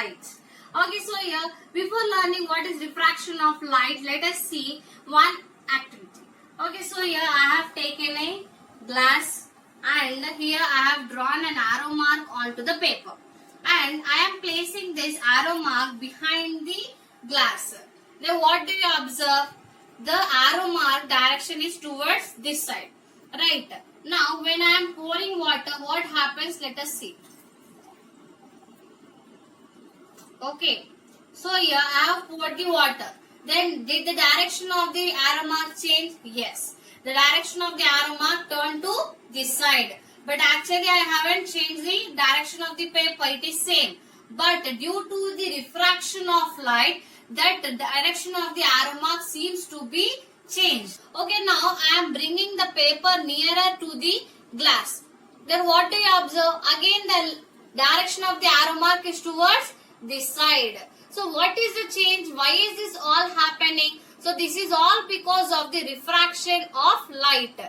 light. Okay, so here before learning what is refraction of light, let us see one activity. Okay, so here I have taken a glass and here I have drawn an arrow mark onto the paper, and I am placing this arrow mark behind the glass. Then what do you observe? The arrow mark direction is towards this side, right? Now when I am pouring water, what happens? Let us see. Okay, so here I have poured the water. Then did the direction of the arrow mark change? Yes. The direction of the arrow mark turned to this side. But actually I haven't changed the direction of the paper. It is same. But due to the refraction of light, that direction of the arrow mark seems to be changed. Okay, now I am bringing the paper nearer to the glass. Then what do you observe? Again the direction of the arrow mark is towards this side. So what is the change? Why is this all happening? So this is all because of the refraction of light.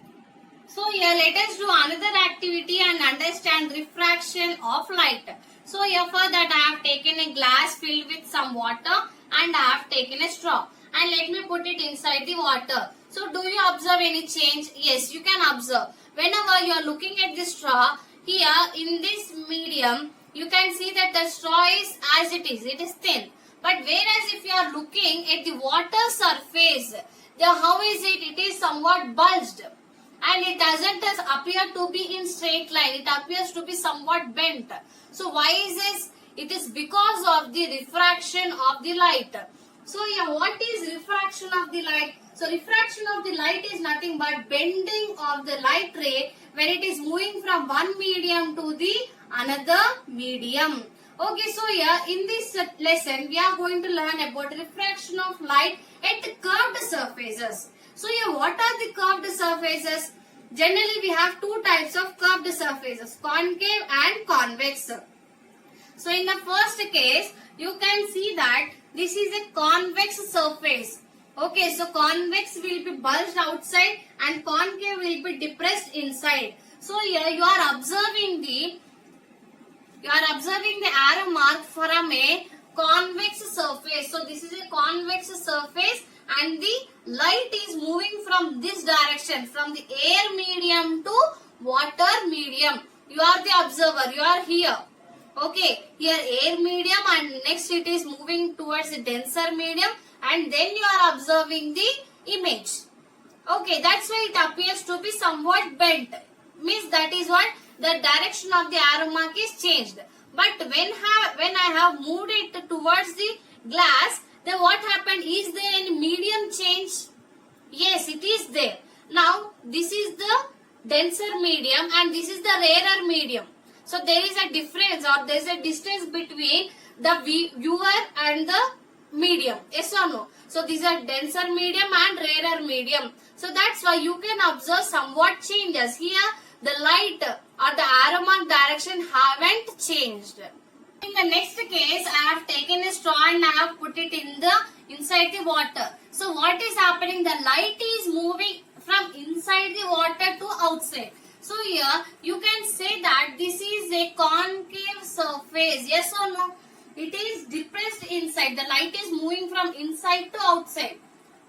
So here let us do another activity and understand refraction of light. So here for that I have taken a glass filled with some water and I have taken a straw. And let me put it inside the water. So do you observe any change? Yes, you can observe. Whenever you are looking at the straw, here in this medium, you can see that the straw is as it is thin. But whereas if you are looking at the water surface, how is it? It is somewhat bulged. And it doesn't appear to be in straight line. It appears to be somewhat bent. So why is this? It is because of the refraction of the light. So yeah, what is refraction of the light? So refraction of the light is nothing but bending of the light ray when it is moving from one medium to the another medium. Okay, so here in this lesson we are going to learn about refraction of light at curved surfaces. So here what are the curved surfaces? Generally we have two types of curved surfaces, concave and convex. So in the first case you can see that this is a convex surface. Okay, so convex will be bulged outside and concave will be depressed inside. So here you are observing the arrow mark from a convex surface. So this is a convex surface and the light is moving from this direction, from the air medium to water medium. You are the observer, you are here. Okay, here air medium and next it is moving towards the denser medium and then you are observing the image. Okay, that's why it appears to be somewhat bent. Means that is what the direction of the arrow mark is changed. But when I have moved it towards the glass, then what happened? Is there any medium change? Yes, it is there. Now this is the denser medium and this is the rarer medium. So there is a difference or there is a distance between the viewer and the medium. Yes or no? So these are denser medium and rarer medium. So that's why you can observe somewhat changes. Here the light or the arrow mark direction haven't changed. In the next case, I have taken a straw and I have put it inside the water. So what is happening? The light is moving from inside the water to outside. So here you can say that this is a concave surface. Yes or no? It is depressed inside. The light is moving from inside to outside.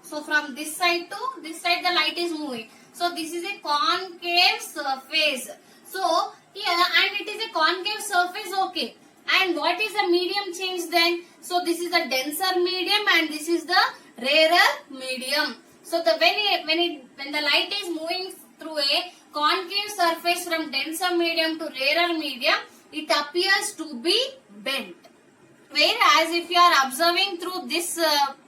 So from this side to this side the light is moving. So this is a concave surface. So here and it is a concave surface, okay. And what is the medium change then? So this is the denser medium and this is the rarer medium. So when the light is moving through a concave surface from denser medium to rarer medium, it appears to be bent. Whereas if you are observing through this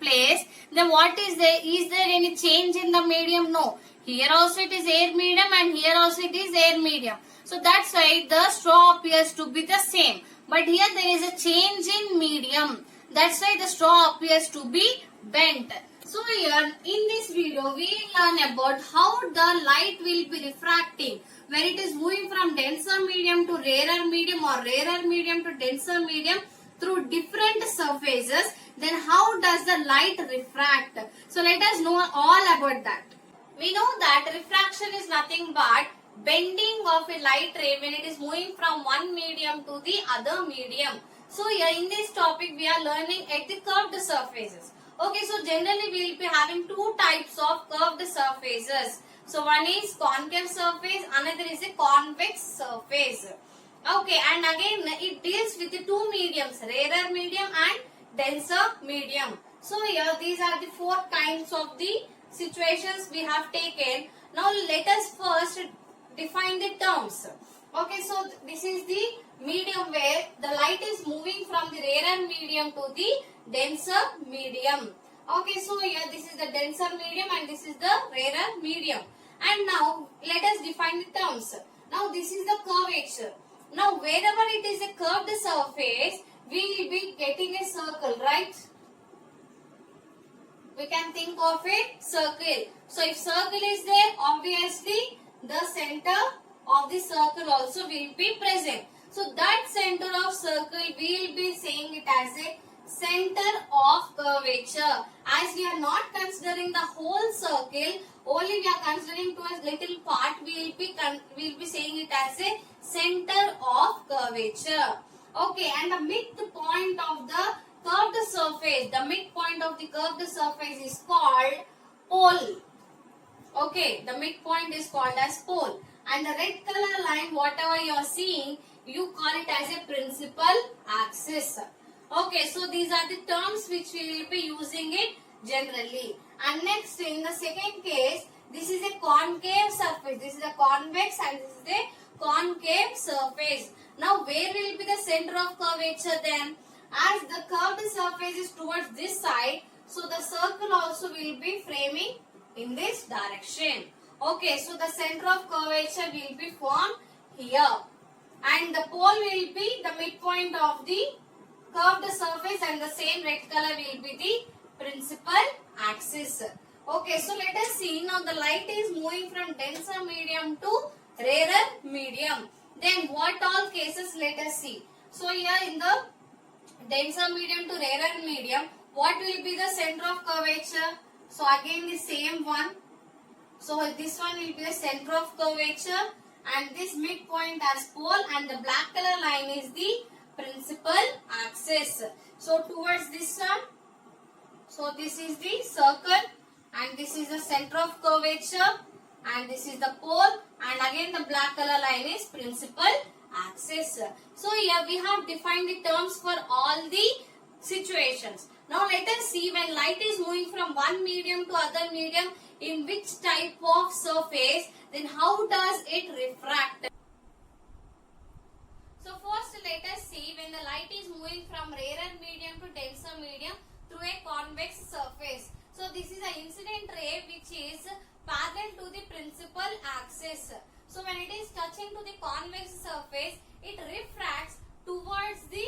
place, then what is there? Is there any change in the medium? No. Here also it is air medium and here also it is air medium. So that's why the straw appears to be the same. But here there is a change in medium. That's why the straw appears to be bent. So here in this video we will learn about how the light will be refracting when it is moving from denser medium to rarer medium or rarer medium to denser medium through different surfaces. Then how does the light refract? So let us know all about that. We know that refraction is nothing but bending of a light ray when it is moving from one medium to the other medium. So here in this topic we are learning at the curved surfaces. Okay, so generally we will be having two types of curved surfaces. So one is concave surface, another is a convex surface. Okay, and again it deals with the two mediums, rarer medium and denser medium. So here these are the four kinds of the situations we have taken. Now let us first define the terms. Okay, so this is the medium where the light is moving from the rarer medium to the denser medium. Okay, so here this is the denser medium and this is the rarer medium. And now let us define the terms. Now this is the curvature. Now wherever it is a curved surface, we will be getting a circle, right? We can think of a circle. So if circle is there, obviously the center of the circle also will be present. So that center of circle we will be saying it as a center of curvature. As we are not considering the whole circle, only we are considering to a little part, we will be saying it as a center of curvature. Okay, and the midpoint of the curved surface, the midpoint of the curved surface is called pole. Okay, the midpoint is called as pole. And the red color line, whatever you are seeing, you call it as a principal axis. Okay, so these are the terms which we will be using it generally. And next, in the second case, this is a concave surface. This is a convex and this is a concave surface. Now, where will be the center of curvature then? As the curved surface is towards this side, so the circle also will be framing in this direction. Okay, so the center of curvature will be formed here. And the pole will be the midpoint of the curved surface and the same red color will be the principal axis. Okay, so let us see. Now the light is moving from denser medium to rarer medium. Then what all cases let us see. So here in the denser medium to rarer medium, what will be the center of curvature? So again the same one. So this one will be the center of curvature and this midpoint as pole and the black color line is the principal axis. So towards this one, so this is the circle and this is the center of curvature and this is the pole and again the black color line is principal axis. So here we have defined the terms for all the situations. Now let us see when light is moving from one medium to other medium, in which type of surface, then how does it refract? So first let us see when the light is moving from rarer medium to denser medium through a convex surface. So this is an incident ray which is parallel to the principal axis. So when it is touching to the convex surface, it refracts towards the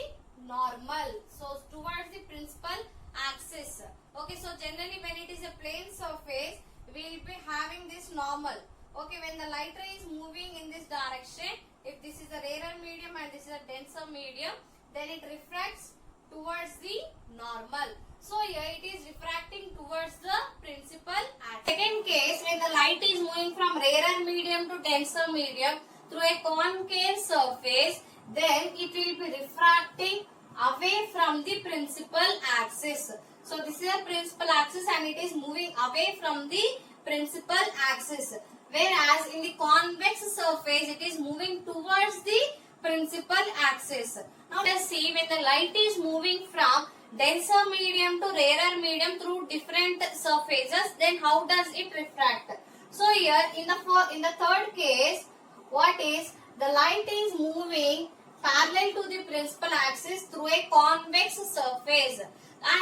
normal. So towards the principal axis. Okay, so generally when it is a plane surface, we will be having this normal. Okay, when the light ray is moving in this direction, if this is a rarer medium and this is a denser medium, then it refracts towards the normal. So here it is refracting towards the principal axis. Second case, when the light is moving from rarer medium to denser medium through a concave surface, then it will be refracting away from the principal axis. So this is a principal axis and it is moving away from the principal axis. Whereas in the convex surface, it is moving towards the principal axis. Now let us see when the light is moving from denser medium to rarer medium through different surfaces, then how does it refract? So here in the third case, what is the light is moving parallel to the principal axis through a convex surface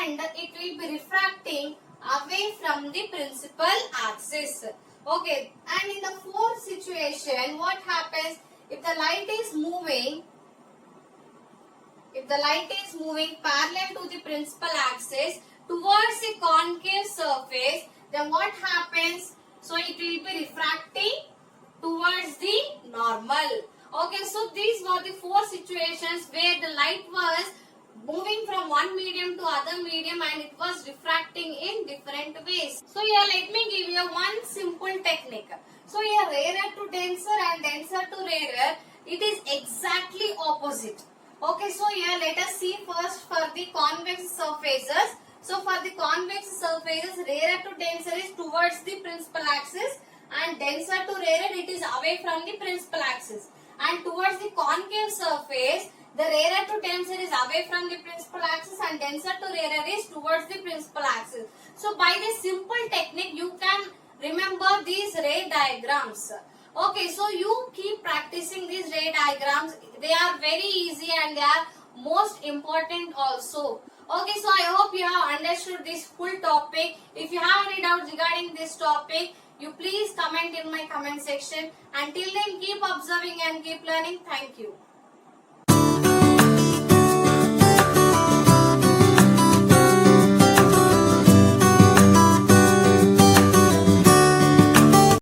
and it will be refracting away from the principal axis. Okay, and in the fourth situation, what happens if the light is moving? If the light is moving parallel to the principal axis towards a concave surface, then what happens? So it will be refracting towards the normal. Okay, so these were the four situations where the light was moving from one medium to other medium and it was refracting in different ways. So here let me give you one simple technique. So here rarer to denser and denser to rarer, it is exactly opposite. Okay, so here let us see first for the convex surfaces. So for the convex surfaces, rarer to denser is towards the principal axis and denser to rarer it is away from the principal axis. And towards the concave surface, the rarer to denser is away from the principal axis and denser to rarer is towards the principal axis. So by this simple technique, you can remember these ray diagrams. Okay, so you keep practicing these ray diagrams. They are very easy and they are most important also. Okay, so I hope you have understood this full topic. If you have any doubts regarding this topic, you please comment in my comment section. Until then, keep observing and keep learning. Thank you.